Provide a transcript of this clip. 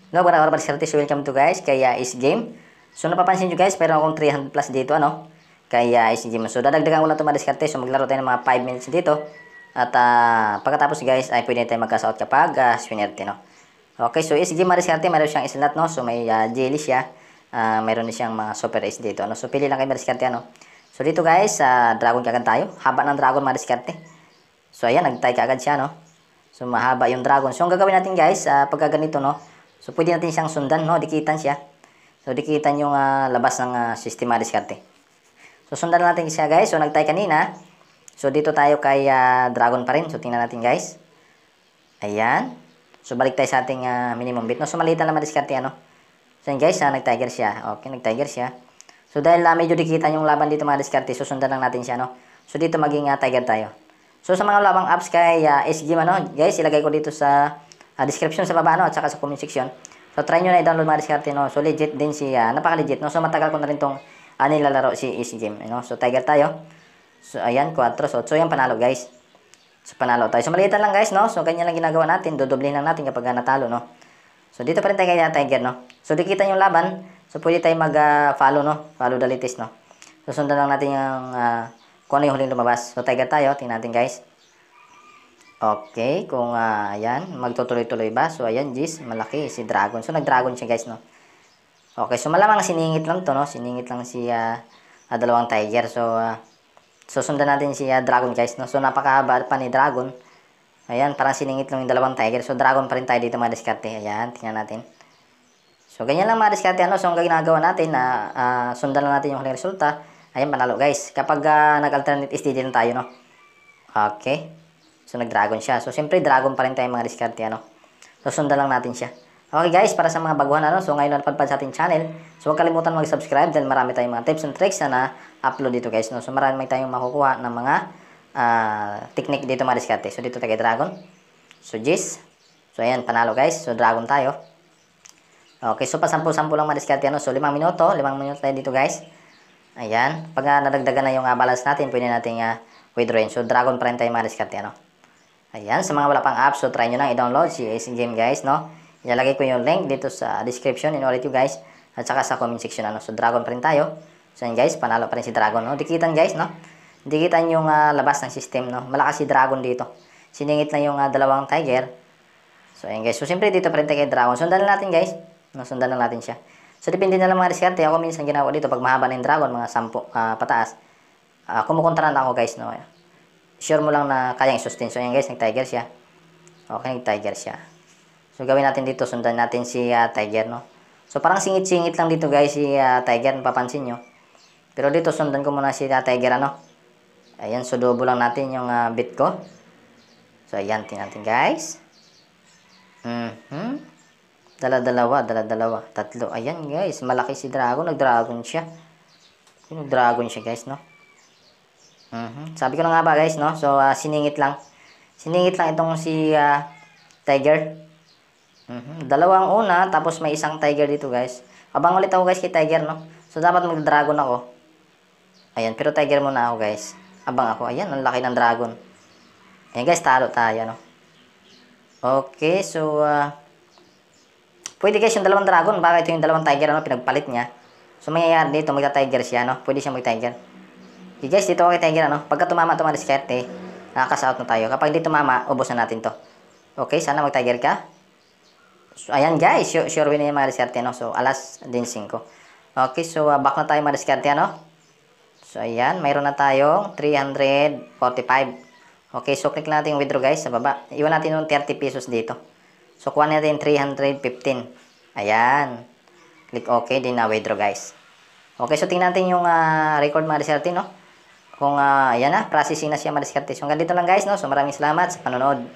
No, para diskarte, so welcome to guys, kaya is game. So napapansin nyo guys, meron akong 300 plus dito, ano? Kaya is game. So dadagdagan ko lang itong diskarte, so maglaro tayo ng mga 5 minutes dito. At pagkatapos guys, ay pwede tayo magkasaot kapag swinerte, no? Okay, so is game diskarte, meron siyang slot, no? So may jelly siya. Meron din siyang mga super ace dito, no? So pili lang kayo diskarte, ano? So dito guys, dragon kagad tayo. Haba ng dragon diskarte. So ayan, nag-tie kagad siya, no? So mahaba yung dragon. So ang gagawin natin guys, pagka ganito, no? So, pwede natin siyang sundan, no? Dikitan siya. So, dikitan yung labas ng sistema diskarte. So, sundan natin siya, guys. So, nag-tie kanina. So, dito tayo kay dragon pa rin. So, tingnan natin, guys. Ayan. So, balik tayo sa ating minimum bit, no? So, maliit lang naman diskarte, ano? So, yun, guys, nag-tiger siya. Okay, nag-tiger siya. So, dahil medyo dikitan yung laban dito mga diskarte, so, sundan lang natin siya, no? So, dito maging tiger tayo. So, sa mga labang apps kay SG, ano? Guys, ilagay ko dito sa description sa baba, no, at saka sa comment section. So try nyo na i-download mga diskarte, no. So legit din si napaka-legit, no. So matagal ko na rin tong nilalaro si Easy Game, no. So tiger tayo. So ayan, 4. So yan panalo, guys. So panalo tayo. So maliitan lang, guys, no. So ganyan lang ginagawa natin, dodoblihin lang natin kapag natalo, no. So dito pa rin tayo kay tiger, no. So dikitan yung laban. So pwede tayo mag-follow, no. Follow the latest, no. So sundan lang natin yung kung ano yung huling lumabas. So tiger tayo, tingnan natin, guys. Okay, kung ayan, magtutuloy-tuloy ba? So ayan, Gis, malaki si Dragon. So nag-Dragon siya, guys, no. Okay, so malamang siningit lang to, no. Siningit lang si dalawang Tiger. So susundan natin si Dragon, guys, no. So napakahaba pa ni Dragon. Ayan, parang siningit lang yung dalawang Tiger. So Dragon pa rin tayo dito mga diskarte. Ayan, tingnan natin. So ganyan lang mga diskarte, ano. So ang ginagawa natin sundan lang natin yung huling resulta. Ayan, panalo, guys. Kapag nag-alternate steady lang tayo, no. Okay. So, nag-dragon siya. So, siyempre, dragon pa rin tayo mga diskarte, ano. So, sundan lang natin siya. Okay, guys, para sa mga baguhan, ano. So, ngayon napadpad sa ating channel. So, huwag kalimutan mag-subscribe dahil marami tayong mga tips and tricks na na-upload dito, guys, no. So, marami tayong makukuha ng mga technique dito mga diskarte. So, dito tayo kay dragon. So, Gis. So, ayan, panalo, guys. So, dragon tayo. Okay, so, pasampu-sampu lang mga diskarte, ano. So, 5 minuto. 5 minuto tayo dito, guys. Ayan. Pag nadagdagan na yung balance natin, pwede natin withdrawin. So, dragon pa rin tayo mga diskarte, ano. Ayan, sa mga wala pang apps, so try nyo lang i-download si Ace Game, guys, no? Ilalagay ko yung link dito sa description, in-ulit you guys, at saka sa comment section, ano? So, dragon pa rin tayo. So, yan, guys, panalo pa rin si dragon, no? Dikitan, guys, no? Dikitan yung labas ng system, no? Malakas si dragon dito. Siningit lang yung dalawang tiger. So, ayan, guys. So, siyempre, dito pa rin tayo kay dragon. Sundan lang natin, guys. No, sundan lang natin siya. So, depende na lang mga diskarte. Ako minsan ginawa dito, pag mahaba na yung dragon, mga 10 pataas, kumukontra na ako, guys, no? Sure mo lang na kayang i-sustain. So, yan, guys, nag-tiger siya. Okay, nag-tiger siya. So, gawin natin dito, sundan natin si tiger, no? So, parang singit-singit lang dito, guys, si tiger, napapansin nyo. Pero dito, sundan ko muna si tiger, ano? Ayan, so, double lang natin yung bit ko. So, ayan, tingnan natin, guys. Dala-dalawa, tatlo. Ayan, guys, malaki si dragon, nag-dragon siya. Nag-dragon siya, guys, no? Sabi ko na nga ba, guys, no? So, siningit lang. Siningit lang itong si tiger. Dalawang una, tapos may isang tiger dito, guys. Abang ulit ako, guys, kay tiger, no? So, dapat mag-dragon ako. Ayan, pero tiger muna ako, guys. Abang ako. Ayan, ang laki ng dragon. Ayan, guys, talo tayo, no? Okay, so, pwede, guys, yung dalawang dragon. Baka ito yung dalawang tiger, ano? Pinagpalit niya. So, mangyayari dito, magta-tiger siya, no? Pwede siya mag-tiger. Okay, guys, dito ako kay tiger, ano? Pagka tumama ito mga diskarte, nakaka-out na tayo. Kapag hindi tumama, ubos na natin to. Okay, sana mag-tiger ka. So, ayan, guys, sure win na yung mga diskarte, no? So, alas din 5. Okay, so, back na tayo mga diskarte, ano? So, ayan, mayroon na tayong 345. Okay, so, click natin yung withdraw, guys, sa baba. Iwan natin yung 30 pesos dito. So, kuha natin 315. Ayan. Click OK, din na withdraw, guys. Okay, so, tingnan natin yung record mga diskarte, no? Kung ayan na, processing na siya mga diskarte. So, hanggang dito lang, guys, no? So, maraming salamat sa panonood.